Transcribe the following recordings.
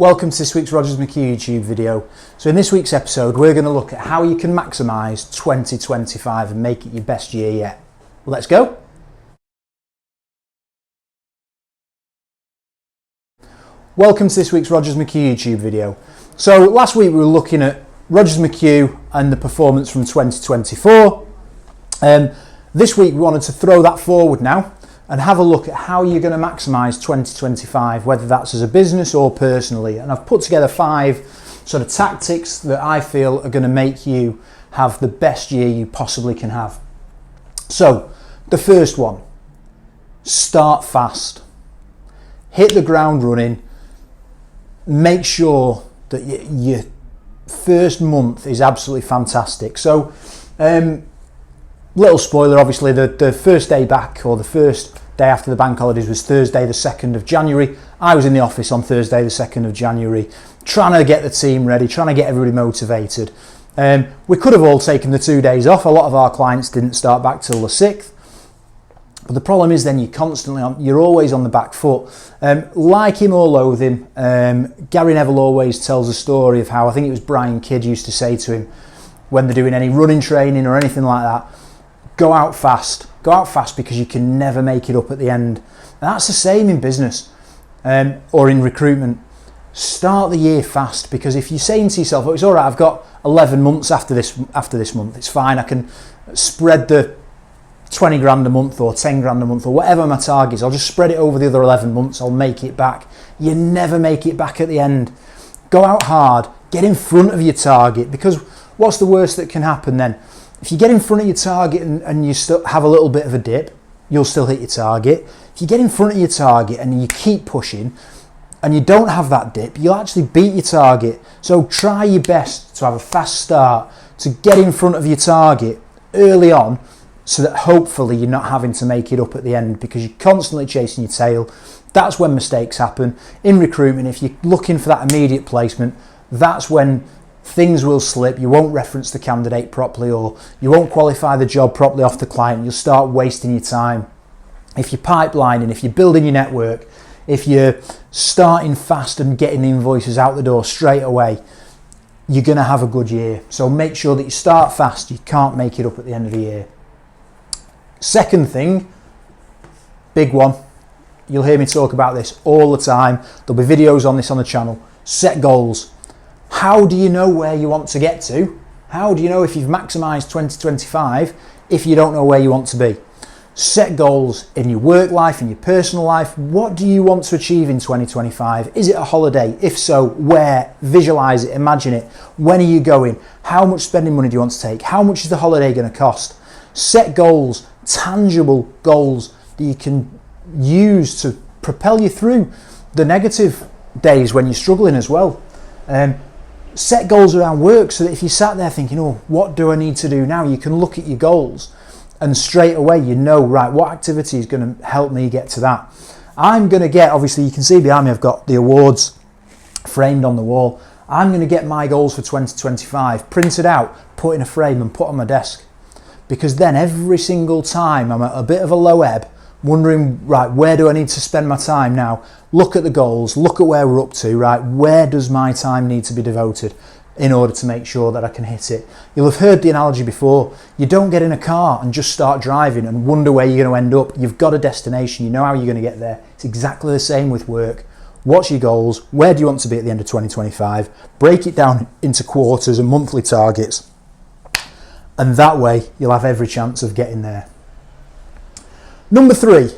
Welcome to this week's Rogers McHugh YouTube video. So in this week's episode we're going to look at how you can maximise 2025 and make it your best year yet. Let's go! Welcome to this week's Rogers McHugh YouTube video. So last week we were looking at Rogers McHugh and the performance from 2024. This week we wanted to throw that forward now and have a look at how you're going to maximise 2025, whether that's as a business or personally. And I've put together 5 sort of tactics that I feel are going to make you have the best year you possibly can have. So the first one, start fast. Hit the ground running. Make sure that your first month is absolutely fantastic. So little spoiler, obviously the first day back, or the first day after the bank holidays, was Thursday the 2nd of January. I was in the office on Thursday the 2nd of January trying to get the team ready, trying to get everybody motivated. We could have all taken the 2 days off. A lot of our clients didn't start back till the 6th. But the problem is then you're always on the back foot. Like him or loathe him, Gary Neville always tells a story of how, I think it was Brian Kidd used to say to him when they're doing any running training or anything like that, go out fast. Go out fast because you can never make it up at the end. And that's the same in business or in recruitment. Start the year fast, because if you're saying to yourself, oh, it's all right, I've got 11 months after this month, it's fine, I can spread the 20 grand a month or 10 grand a month or whatever my target is, I'll just spread it over the other 11 months, I'll make it back. You never make it back at the end. Go out hard, get in front of your target, because what's the worst that can happen then? If you get in front of your target and you still have a little bit of a dip, you'll still hit your target. If you get in front of your target and you keep pushing and you don't have that dip, you'll actually beat your target. So try your best to have a fast start, to get in front of your target early on, so that hopefully you're not having to make it up at the end, because you're constantly chasing your tail. That's when mistakes happen. In recruitment, if you're looking for that immediate placement, that's when things will slip. You won't reference the candidate properly, or you won't qualify the job properly off the client. You'll start wasting your time. If you're pipelining, if you're building your network, if you're starting fast and getting invoices out the door straight away, you're going to have a good year. So make sure that you start fast. You can't make it up at the end of the year. Second thing, big one, you'll hear me talk about this all the time. There'll be videos on this on the channel. Set goals. How do you know where you want to get to? How do you know if you've maximised 2025 if you don't know where you want to be? Set goals in your work life, in your personal life. What do you want to achieve in 2025? Is it a holiday? If so, where? Visualise it, imagine it. When are you going? How much spending money do you want to take? How much is the holiday going to cost? Set goals, tangible goals that you can use to propel you through the negative days when you're struggling as well. Set goals around work, so that if you sat there thinking, oh, what do I need to do now? You can look at your goals and straight away you know, right, what activity is going to help me get to that. I'm going to get, obviously you can see behind me I've got the awards framed on the wall. I'm going to get my goals for 2025 printed out, put in a frame and put on my desk. Because then every single time I'm at a bit of a low ebb, wondering, right, where do I need to spend my time now? Look at the goals, look at where we're up to, right, where does my time need to be devoted in order to make sure that I can hit it? You'll have heard the analogy before. You don't get in a car and just start driving and wonder where you're going to end up. You've got a destination, you know how you're going to get there. It's exactly the same with work. What's your goals? Where do you want to be at the end of 2025? Break it down into quarters and monthly targets. And that way you'll have every chance of getting there. Number 3.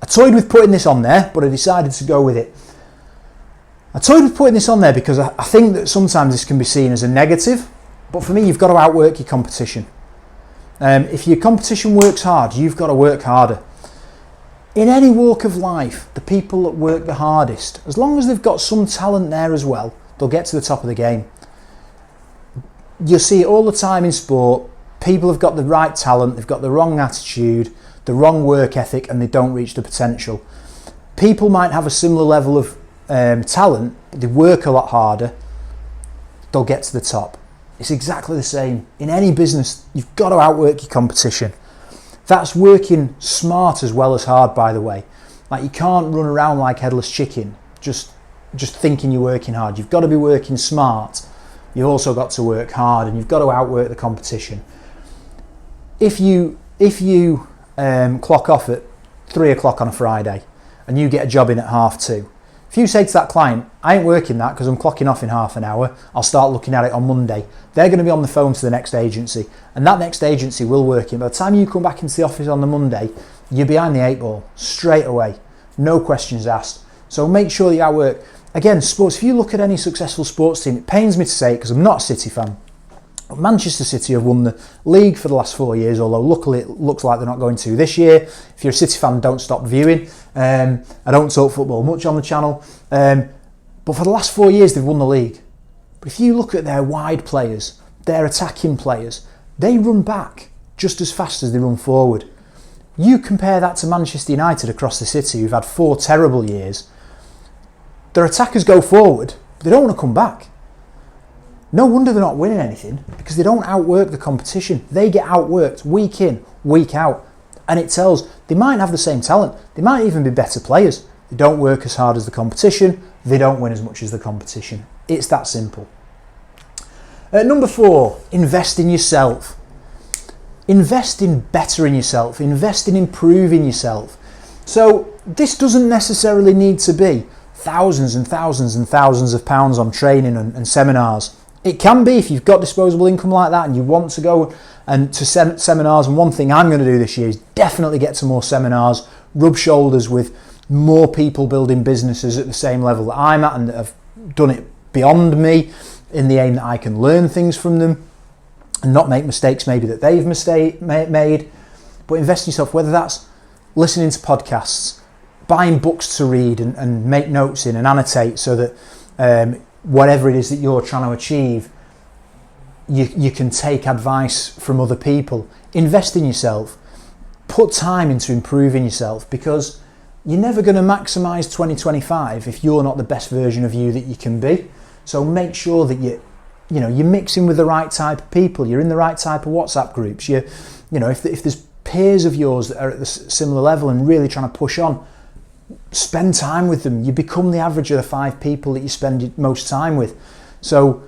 I toyed with putting this on there, but I decided to go with it. I toyed with putting this on there because I think that sometimes this can be seen as a negative, but for me, you've got to outwork your competition. If your competition works hard, you've got to work harder. In any walk of life, the people that work the hardest, as long as they've got some talent there as well, they'll get to the top of the game. You'll see it all the time in sport. People have got the right talent, they've got the wrong attitude, the wrong work ethic, and they don't reach the potential. People might have a similar level of talent, but they work a lot harder, they'll get to the top. It's exactly the same. In any business, you've got to outwork your competition. That's working smart as well as hard, by the way. Like, you can't run around like headless chicken just thinking you're working hard. You've got to be working smart. You've also got to work hard, and you've got to outwork the competition. If you clock off at 3 o'clock on a Friday and you get a job in at 2:30, if you say to that client, I ain't working that because I'm clocking off in half an hour, I'll start looking at it on Monday, they're going to be on the phone to the next agency, and that next agency will work in. By the time you come back into the office on the Monday, you're behind the 8 ball straight away, no questions asked. So make sure that you outwork. Again, sports, if you look at any successful sports team, it pains me to say it because I'm not a City fan, but Manchester City have won the league for the last 4 years, although luckily it looks like they're not going to this year. If you're a City fan, don't stop viewing. I don't talk football much on the channel, but for the last 4 years they've won the league. But if you look at their wide players, their attacking players, they run back just as fast as they run forward. You compare that to Manchester United across the city, who've had 4 terrible years. Their attackers go forward, but they don't want to come back. No wonder they're not winning anything, because they don't outwork the competition. They get outworked week in, week out. And it tells they might have the same talent. They might even be better players. They don't work as hard as the competition. They don't win as much as the competition. It's that simple. Number 4, invest in yourself. Invest in bettering yourself. Invest in improving yourself. So this doesn't necessarily need to be thousands and thousands and thousands of pounds on training and seminars. It can be if you've got disposable income like that and you want to go and to seminars. And one thing I'm going to do this year is definitely get to more seminars, rub shoulders with more people building businesses at the same level that I'm at and that have done it beyond me, in the aim that I can learn things from them and not make mistakes maybe that they've made. But invest in yourself, whether that's listening to podcasts, buying books to read and make notes in and annotate so that whatever it is that you're trying to achieve, you can take advice from other people. Invest in yourself. Put time into improving yourself, because you're never going to maximise 2025 if you're not the best version of you that you can be. So make sure that you're mixing with the right type of people. You're in the right type of WhatsApp groups. If there's peers of yours that are at the similar level and really trying to push on, spend time with them. You become the average of the 5 people that you spend most time with. So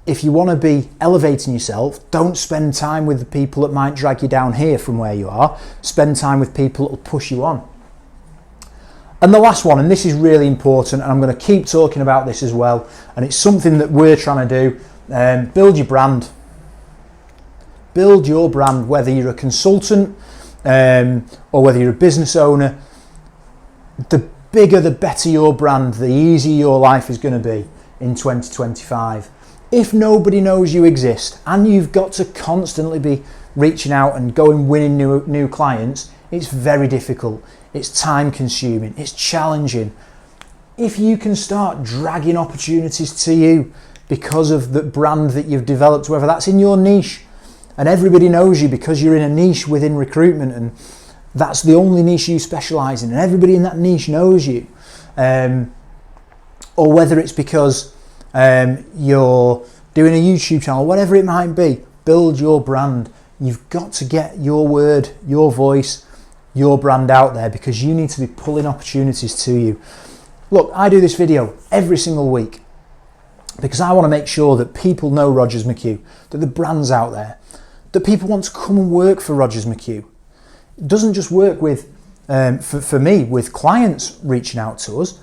if you want to be elevating yourself, don't spend time with the people that might drag you down here from where you are. Spend time with people that will push you on. And the last one, and this is really important, and I'm going to keep talking about this as well, and it's something that we're trying to do, build your brand. Build your brand, whether you're a consultant or whether you're a business owner. The bigger, the better your brand, the easier your life is going to be in 2025. If nobody knows you exist and you've got to constantly be reaching out and going winning new clients, it's very difficult. It's time consuming. It's challenging. If you can start dragging opportunities to you because of the brand that you've developed, whether that's in your niche and everybody knows you because you're in a niche within recruitment and that's the only niche you specialise in and everybody in that niche knows you, or whether it's because you're doing a YouTube channel, whatever it might be, build your brand. You've got to get your word, your voice, your brand out there, because you need to be pulling opportunities to you. Look, I do this video every single week because I want to make sure that people know Rogers McHugh, that the brand's out there, that people want to come and work for Rogers McHugh. It doesn't just work with, for me, with clients reaching out to us.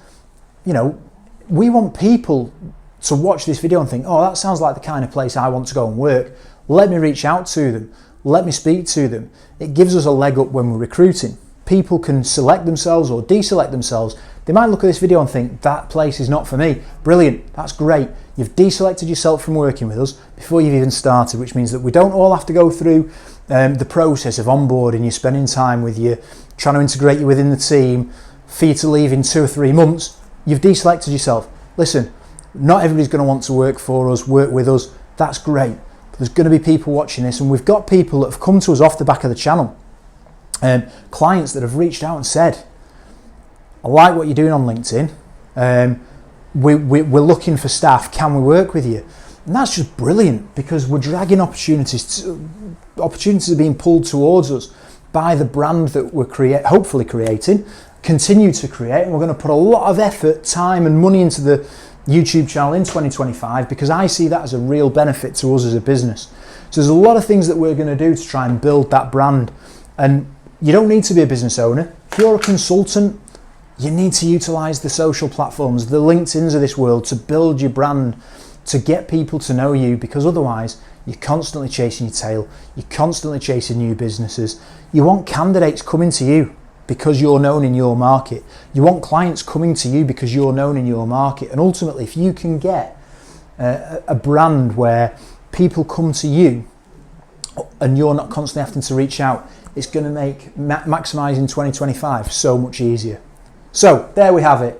We want people to watch this video and think, oh, that sounds like the kind of place I want to go and work. Let me reach out to them. Let me speak to them. It gives us a leg up when we're recruiting. People can select themselves or deselect themselves. They might look at this video and think, that place is not for me. Brilliant, that's great. You've deselected yourself from working with us before you've even started, which means that we don't all have to go through the process of onboarding you, spending time with you, trying to integrate you within the team, for you to leave in 2 or 3 months. You've deselected yourself. Listen, not everybody's going to want to work for us, work with us. That's great. There's going to be people watching this, and we've got people that have come to us off the back of the channel, clients that have reached out and said, I like what you're doing on LinkedIn, we're looking for staff, can we work with you? And that's just brilliant, because we're dragging opportunities are being pulled towards us by the brand that we're hopefully creating, continue to create, and we're going to put a lot of effort, time and money into the YouTube channel in 2025 because I see that as a real benefit to us as a business. So there's a lot of things that we're going to do to try and build that brand. And you don't need to be a business owner. If you're a consultant, you need to utilize the social platforms, the LinkedIns of this world, to build your brand, to get people to know you, because otherwise you're constantly chasing your tail, you're constantly chasing new businesses. You want candidates coming to you because you're known in your market. You want clients coming to you because you're known in your market. And ultimately, if you can get a brand where people come to you and you're not constantly having to reach out, it's going to make maximising 2025 so much easier. So there we have it.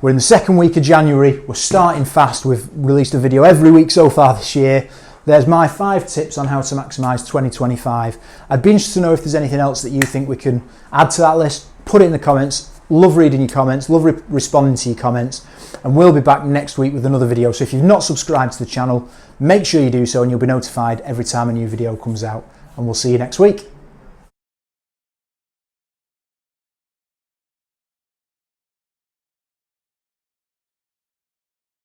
We're in the second week of January. We're starting fast. We've released a video every week so far this year. There's my 5 tips on how to maximise 2025. I'd be interested to know if there's anything else that you think we can add to that list. Put it in the comments. Love reading your comments. Love responding to your comments. And we'll be back next week with another video. So if you've not subscribed to the channel, make sure you do so and you'll be notified every time a new video comes out. And we'll see you next week.